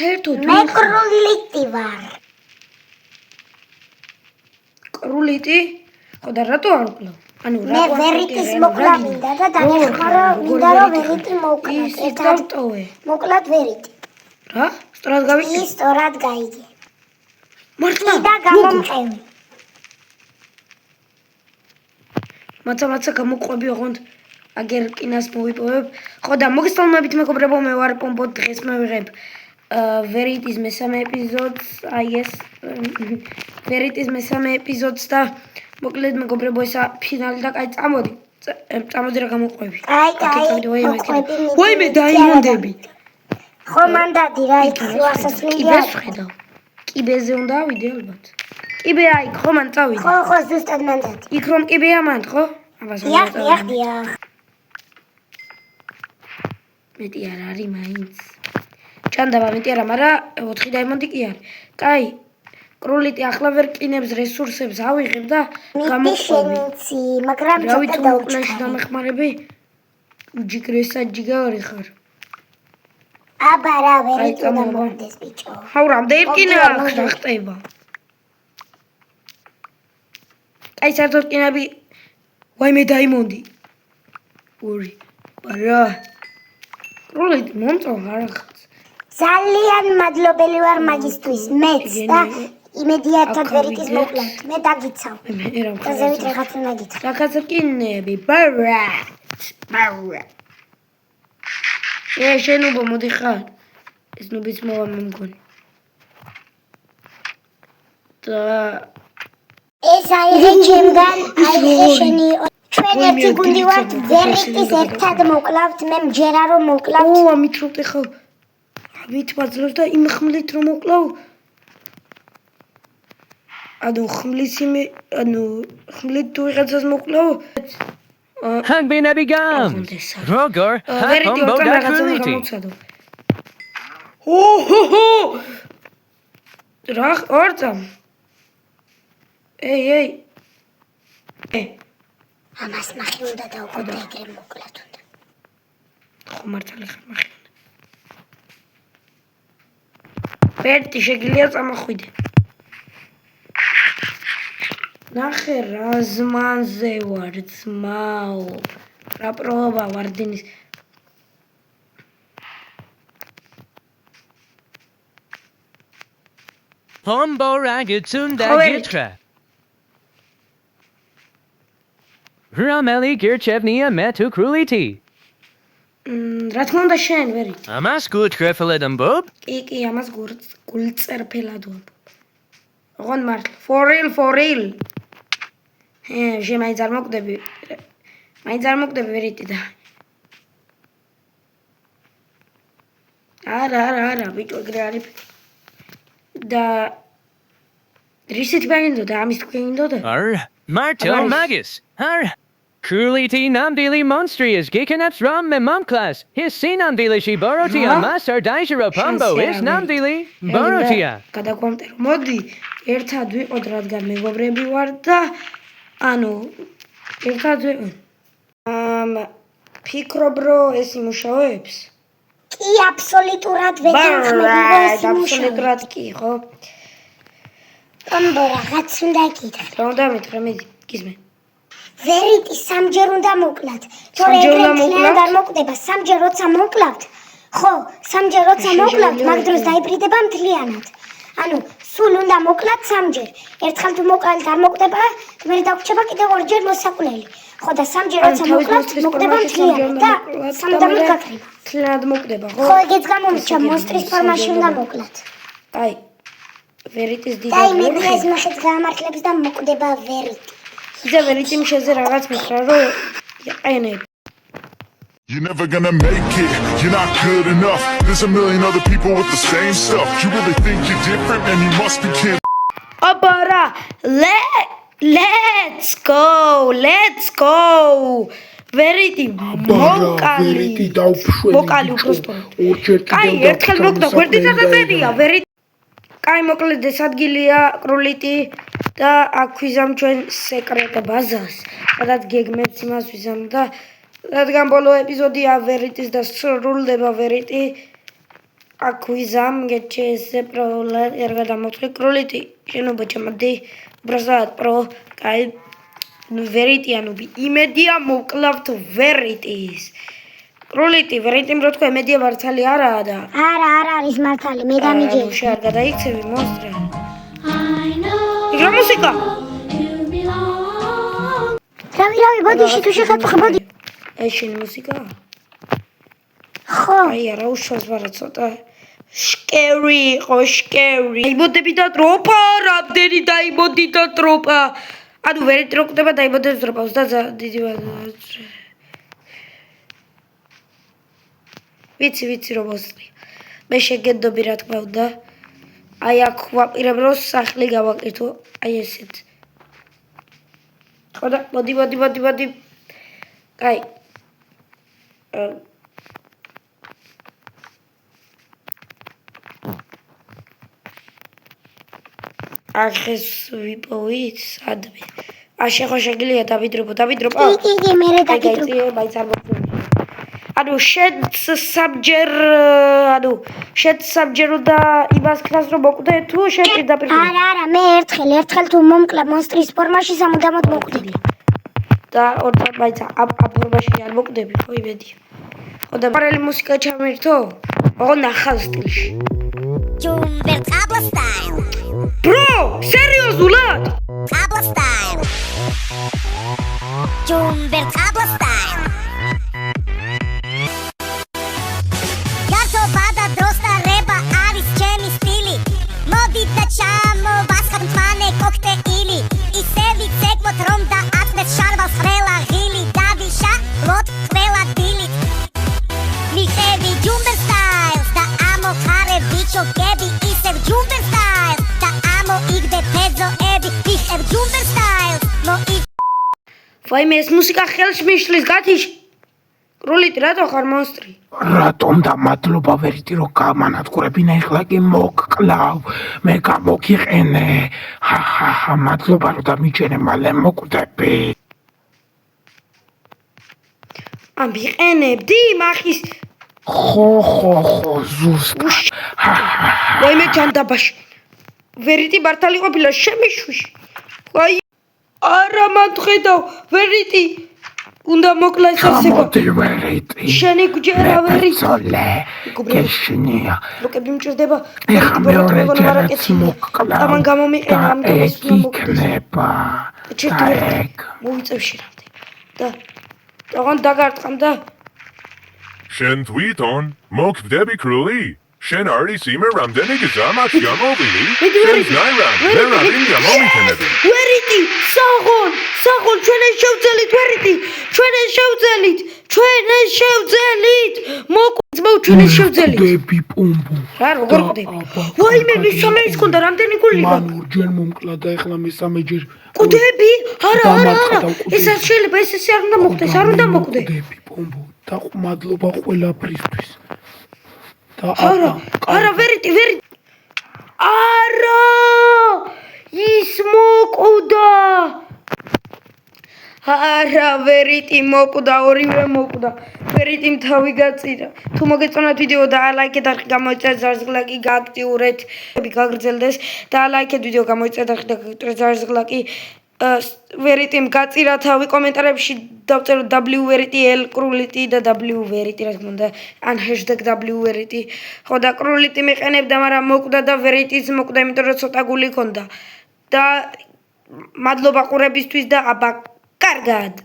საერთოდ მე კრულიტი ვარ. კრულიტი? ხო და რატო არ ვკლავ? ანუ მე ვერიტის მოკლა მინდა და დაგეხმარო მინდა რომ ვერიტი მოვკლათ. ერთად მოკლათ ვერიტი. რა? სწორად გავიგე? ის სწორად გაიგე. მართლა? და გამომყევი. მაცა გამოყვები ოღონდ აგერ კინას მოვიპოვებ. ხო და მოგესალმებით მეგობრებო, მე ვარ პომპო, დღეს მივიღებ ვერიტის მესამე ეპიზოდს, აი ეს ვერიტის მესამე ეპიზოდს და მოკლედ მეგობრებო, ესა ფინალი და კაი წამოდი რა გამოყვები. ვაიმე დაიმონდები. ხო მანდადი რა იქ ასასვლელი. კიბეს ვხედავ. კიბეზე უნდა ავიდე ალბათ. კიბე აი ხო მან წავიდე. ხო ზუსტად მანდადი. იქ რომ კიბეა მანდ ხო? დიახ. მეტი არ არის მაინც. ჩანდაბა მეტი არა, მაგრამ 4 დაიმონდი კი არის. კაი. კრულიტი ახლა ვერ კინებს რესურსებს ავიღებ და გამოყვები. მაგრამ ცოტა დაუჭირე. დამეხმარები? ჯიგრესა ჯიგარი ხარ. აბა რა ვერიტი უნდა მომდეს ბიჭო. ხაუ რამდენი კინა აქვს რა ხტება? აი საერთოდ კინები ვაიმე დაიმონდი. ორი. არა. კრულიტი მომწონს არახაც. ძალიან მადლობელი ვარ მაგისთვის. მეც და იმედიათად ვერიტის მოკლათ. მე დაგიცავ. მე რა ვქნა. ზევით რაღაც უნდა გითხრა. რაღაც კინები. ბარა. შენ უბო მოდი ხარ. ეს ნუბიც მოვა მომგონი. და ეს აიღე ჩემგან, აიღე შენი. ჩვენ ერთი გუნდი ვართ, ვერიტის ერთად მოკლავთ, მე მჯერა რომ მოკლავთ. ამით რომ ხა ამით მაძლევს და იმ ხმლით რომ მოკლავ. ანუ ხმლით თუ ვიღაცას მოკლავ. Hang been a begun. Rogor, Pombo da Kriliti. რა ორწამ. ეი. ამას ნახე უნდა დაუკვირდე ეგრე მოკლათ უნდა. ხო მართალი ხარ ნახე. ვერტი შეგიძლია წამოხვიდე. ნახე რა ზმანზე ვარ ძმაო. რა პროობა ვარდინის. Pombo ragitsunda gitra. Rameli Girchevnia metu kruliti. რა თქმა უნდა შენ ვერით. Amas gut krefeledam bob? კი, ამას გულწერფელად ვამბობ. ოღონდ მართლა. For real. მაინც არ მოგდები ვერიტი და. არა, ბიჭო ეგრე არის. და რისეთი ბაგინდოდა, ამის თქვენინდოდა? Martel Magus. Kruliti namdili monstrius gikanats ram me mom class. His sinamdili shi borotia masar daishiro pombo is namdili borotia. გადაგვამტერო. მოდი, ერთად ვიყოთ, რადგან მეგობრები ვარ და ანუ ერთად ვიყოთ. ფიქრობ რომ ეს იმუშავებს? კი, აბსოლუტურად ვეგანხმები ეს აბსოლუტურად კი, ხო? პომბო რაღაც უნდა გითხრა. რა უნდა მითხრა, მიდი, გიზმე. ვერიტი სამჯერ უნდა მოკლათ. თორე ეგრე მთლიანად არ მოკვდება, სამჯერ როცა მოკლავთ. ხო, სამჯერ როცა მოკლავთ, მაგ დროს დაიბრიდება მთლიანად. ანუ სულ უნდა მოკლათ სამჯერ. ერთხელ თუ მოკლავთ არ მოკვდება, მე დაგვრჩება კიდევ ორჯერ მოსაკლელი. ხო და სამჯერ როცა მოკლავთ, მოკვდება მთლიანად და სამუდამოდ გაქრება. მთლიანად მოკვდება, ხო? ხო, ეგეც გამომრჩა, მონსტრის ფორმაში უნდა მოკლათ. აი, ვერიტის დიდი. და იმედი ეს მოხეთ გაამართლებს და მოკვდება ვერიტი. და ვერიტი მშეზე რაღაც მითხრა, რომ იყენებ. You're never gonna make it, you're not good enough. There's a million other people with the same stuff. You really think you're different, man, you must be kidding. Abara, let's go. ვერიტი მოკალი უბრალოდ. კაი, ერთხელ მოკდა, გვერდითაც აწერია, ვერიტი. კაი, მოკლედ ეს ადგილია კრულიტი და აქ ვიზამ ჩვენ სეკრეტ ბაზას, სადაც გეგმებთ იმას ვიზამ და რადგან ბოლო ეპიზოდია ვერიტის და სრულდება ვერიტი აქვიზამ გეჩესე პროლარ ერგა მოწყი კროლიტი შენობა ჩამადი ბრაზად პრო კაი ვერიტი ანუბი იმედია მოკლავთ ვერიტის კროლიტი ვერიტიმ რო თქვა იმედია მართალი არაა და არა არის მართალი მე დამიჯერე შე არ გადაიქცევი მონსტრე იგრა მუსიკა რავი ბოდი შე თუ შეხატო ბოდი ეს შენი მუსიკა ხო აი არა უშავს ვარა ცოტა შკერი იყო შკერი დაიბოდები და ტროპა რამდენი დაიბოდი და ტროპა ანუ ვერიტი რო კვდება დაიბოდეს ტროპა და დიდი ვიცი რომ მოსწრი მე შეგედობი რა თქმა უნდა აი აქ ვაპირებ რომ სახლი გავაკეთო აი ესეთ ხო და მოდი კაი ახეს ვიპოვით სადმე შეხო შეგიძლია დავიდრობო კი მე დაგიდრობ მაინც არ მოხდება ანუ შედსაბჯერ და იმას ქნას რომ მოკვდე თუ შენ პირდაპირ არა მე ერთხელ თუ მომკლა მონსტრის ფორმაში სამუდამოდ მოკვდები და ორთან მაინც ამ ფორმაში არ მოკვდები ხო იმედია ხო და პარალი მუსიკა ჩამირთო ოღონდ ნახალ სტილში ჯუმბერ აბლა სტაილ ბრო სერიოზულად აბლა სტაილ ჯუმბერ აბლა სტაილ ვაიმე ეს მუსიკა ხელს მიშლის გათიშ კროლიტი რატო ხარ მონსტრი რატომ და მადლობა ვერიტი რომ გამანადგურებინა ეხლა კი მოკკლავ მე გამოგიყენე ჰა მადლობა რომ დამიჯერე მალე მოკვდები ამბიყენებდი მახის ხო ზუსტად ვაიმე ჯანდაბაში ვერიტი მართალი ყოფილა შემიშვიში აი არა მანდხედავ ვერიტი უნდა მოკლა ეს არსება მოდი ვერიტი შენი გჯერა ვერიტი სოლე გეშინია ლოკები მჭირდება ეხა მეორე ჯერაც მოკლა ამან გამომიყენა ამ დროს იქნება მოვიწევში რამდენი და ოღონდ დაგარტყამ და შენ თვითონ მოკვდები კრული შენ არის იმე რამდენი გზამაც გამოვილი შენ ნაირა მე რამინდა მომიქნები ვერიტი საღონ ჩვენ შევძელით ვერიტი ჩვენ შევძელით მოკვდები ჩვენ შევძელით დები პუმბუ რა როგორ კვდები ვაიმე მისამე ის კონდა რამდენი გული მან ორჯერ მომკლა და ეხლა მესამეჯერ კვდები არა ეს არ შეიძლება ეს არ უნდა მოხდეს არ უნდა მოკვდე დები პუმბუ და მადლობა ყველაფრისთვის არა ვერიტი არა ის მოკვდა არა ვერიტი მოკვდა ორივე მოკვდა ვერიტიმ თავი გაწირა თუ მოგეწონათ ვიდეო და ლაიქეთ და გამოიწვიეთ ზარზგლაკი გააქტიურეთ გაგრძელდეს და ლაიქეთ ვიდეო გამოიწვიეთ და გააქტიურეთ ზარზგლაკი ვერიტიმ გაწირა თავი კომენტარებში დავწეროთ WVerity კროლიტი და WVerity რა თქმა უნდა ან #WVerity ხო და კროლიტი მიყენებდა მაგრამ მოკვდა და ვერიტიც მოკვდა იმიტომ რომ ცოტა გული ჰქონდა და მადლობა ყურებისთვის და აბა კარგად